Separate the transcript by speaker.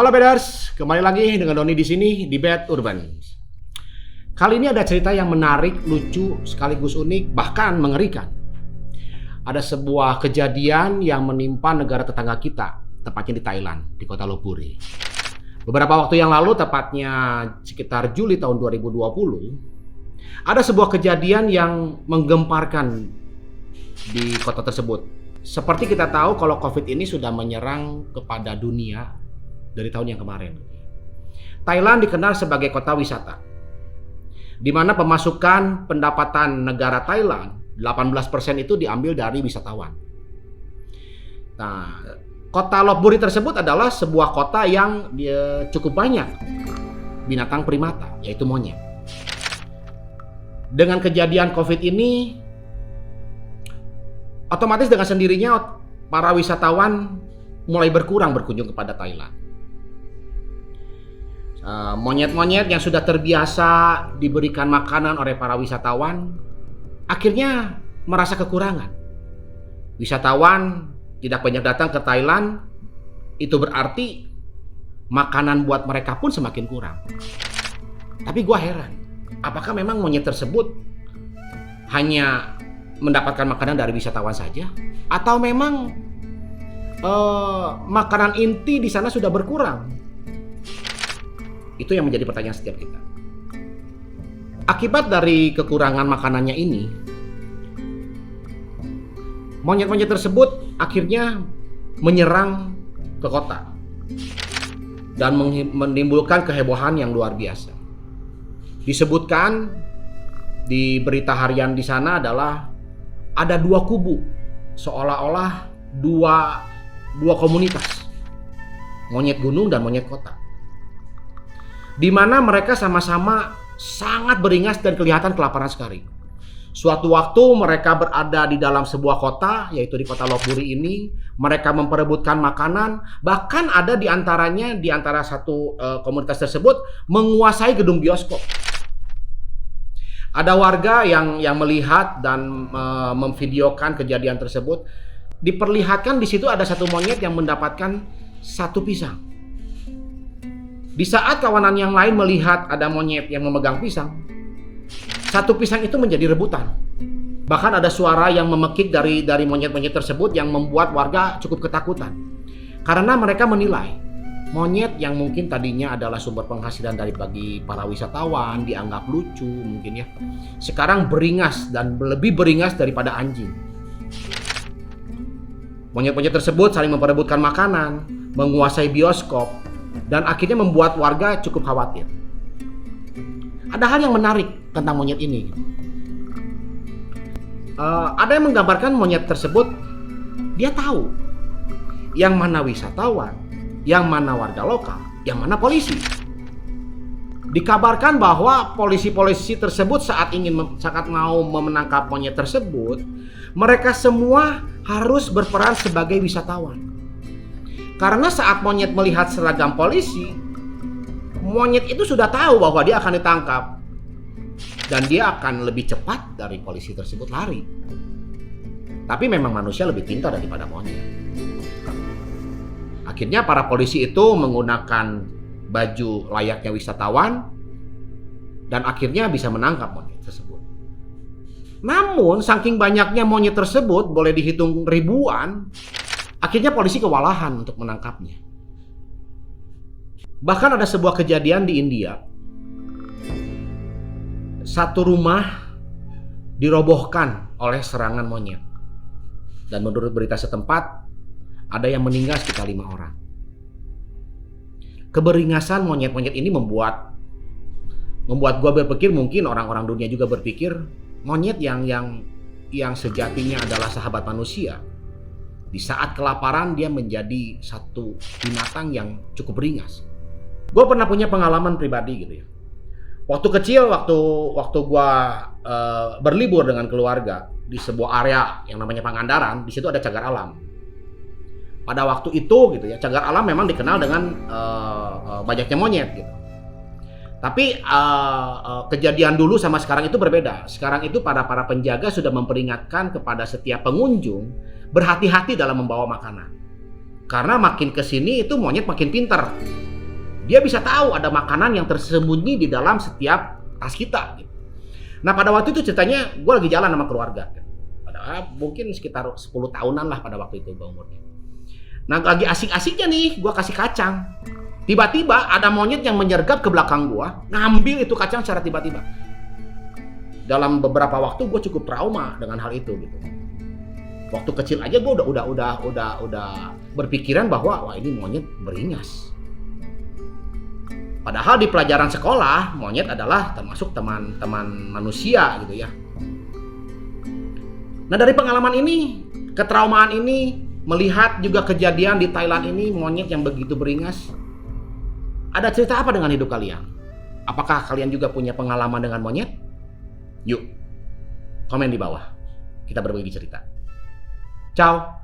Speaker 1: Halo Beders, kembali lagi dengan Doni di sini di Bed Urban. Kali ini ada cerita yang menarik, lucu, sekaligus unik, bahkan mengerikan. Ada sebuah kejadian yang menimpa negara tetangga kita, tepatnya di Thailand, di kota Lopburi. Beberapa waktu yang lalu, tepatnya sekitar Juli tahun 2020, ada sebuah kejadian yang menggemparkan di kota tersebut. Seperti kita tahu kalau COVID ini sudah menyerang kepada dunia dari tahun yang kemarin. Thailand dikenal sebagai kota wisata, di mana pemasukan pendapatan negara Thailand 18% itu diambil dari wisatawan. Nah, kota Lopburi tersebut adalah sebuah kota yang cukup banyak binatang primata, yaitu monyet. Dengan kejadian COVID ini, otomatis dengan sendirinya para wisatawan mulai berkurang berkunjung kepada Thailand. Monyet-monyet yang sudah terbiasa diberikan makanan oleh para wisatawan akhirnya merasa kekurangan. Wisatawan tidak banyak datang ke Thailand, itu berarti makanan buat mereka pun semakin kurang. Tapi gua heran, apakah memang monyet tersebut hanya mendapatkan makanan dari wisatawan saja, atau memang makanan inti di sana sudah berkurang? Itu yang menjadi pertanyaan setiap kita. Akibat dari kekurangan makanannya ini, monyet-monyet tersebut akhirnya menyerang ke kota dan menimbulkan kehebohan yang luar biasa. Disebutkan di berita harian di sana adalah ada dua kubu, seolah-olah dua komunitas, monyet gunung dan monyet kota, di mana mereka sama-sama sangat beringas dan kelihatan kelaparan sekali. Suatu waktu mereka berada di dalam sebuah kota, yaitu di kota Lopburi ini. Mereka memperebutkan makanan, bahkan ada di antaranya, di antara satu komunitas tersebut menguasai gedung bioskop. Ada warga yang melihat dan memvideokan kejadian tersebut. Diperlihatkan di situ ada satu monyet yang mendapatkan satu pisang. Di saat kawanan yang lain melihat ada monyet yang memegang pisang, satu pisang itu menjadi rebutan. Bahkan ada suara yang memekik dari monyet-monyet tersebut yang membuat warga cukup ketakutan. Karena mereka menilai monyet yang mungkin tadinya adalah sumber penghasilan bagi para wisatawan, dianggap lucu mungkin ya, sekarang beringas dan lebih beringas daripada anjing. Monyet-monyet tersebut saling memperebutkan makanan, menguasai bioskop, dan akhirnya membuat warga cukup khawatir. Ada hal yang menarik tentang monyet ini. Ada yang menggambarkan monyet tersebut, dia tahu yang mana wisatawan, yang mana warga lokal, yang mana polisi. Dikabarkan bahwa polisi-polisi tersebut saat mau menangkap monyet tersebut, mereka semua harus berperan sebagai wisatawan. Karena saat monyet melihat seragam polisi, monyet itu sudah tahu bahwa dia akan ditangkap. Dan dia akan lebih cepat dari polisi tersebut lari. Tapi memang manusia lebih pintar daripada monyet. Akhirnya para polisi itu menggunakan baju layaknya wisatawan dan akhirnya bisa menangkap monyet tersebut. Namun saking banyaknya monyet tersebut, boleh dihitung ribuan, akhirnya polisi kewalahan untuk menangkapnya. Bahkan ada sebuah kejadian di India. Satu rumah dirobohkan oleh serangan monyet. Dan menurut berita setempat, ada yang meninggal sekitar 5 orang. Keberingasan monyet-monyet ini membuat gua berpikir, mungkin orang-orang dunia juga berpikir, monyet yang sejatinya adalah sahabat manusia, di saat kelaparan dia menjadi satu binatang yang cukup beringas. Gue pernah punya pengalaman pribadi gitu ya. Waktu kecil, waktu gue berlibur dengan keluarga di sebuah area yang namanya Pangandaran, di situ ada cagar alam. Pada waktu itu gitu ya, cagar alam memang dikenal dengan banyaknya monyet gitu. Tapi kejadian dulu sama sekarang itu berbeda. Sekarang itu para penjaga sudah memperingatkan kepada setiap pengunjung berhati-hati dalam membawa makanan. Karena makin kesini itu monyet makin pintar. Dia bisa tahu ada makanan yang tersembunyi di dalam setiap tas kita. Gitu. Nah pada waktu itu ceritanya gue lagi jalan sama keluarga. Padahal mungkin sekitar 10 tahunan lah pada waktu itu gue umurnya. Nah lagi asik-asiknya nih gue kasih kacang. Tiba-tiba ada monyet yang menyergap ke belakang gue, ngambil itu kacang secara tiba-tiba. Dalam beberapa waktu gue cukup trauma dengan hal itu gitu. Waktu kecil aja gue udah berpikiran bahwa wah ini monyet beringas. Padahal di pelajaran sekolah monyet adalah termasuk teman-teman manusia gitu ya. Nah dari pengalaman ini, ketraumaan ini, melihat juga kejadian di Thailand ini monyet yang begitu beringas. Ada cerita apa dengan hidup kalian? Apakah kalian juga punya pengalaman dengan monyet? Yuk, komen di bawah. Kita berbagi cerita. Ciao.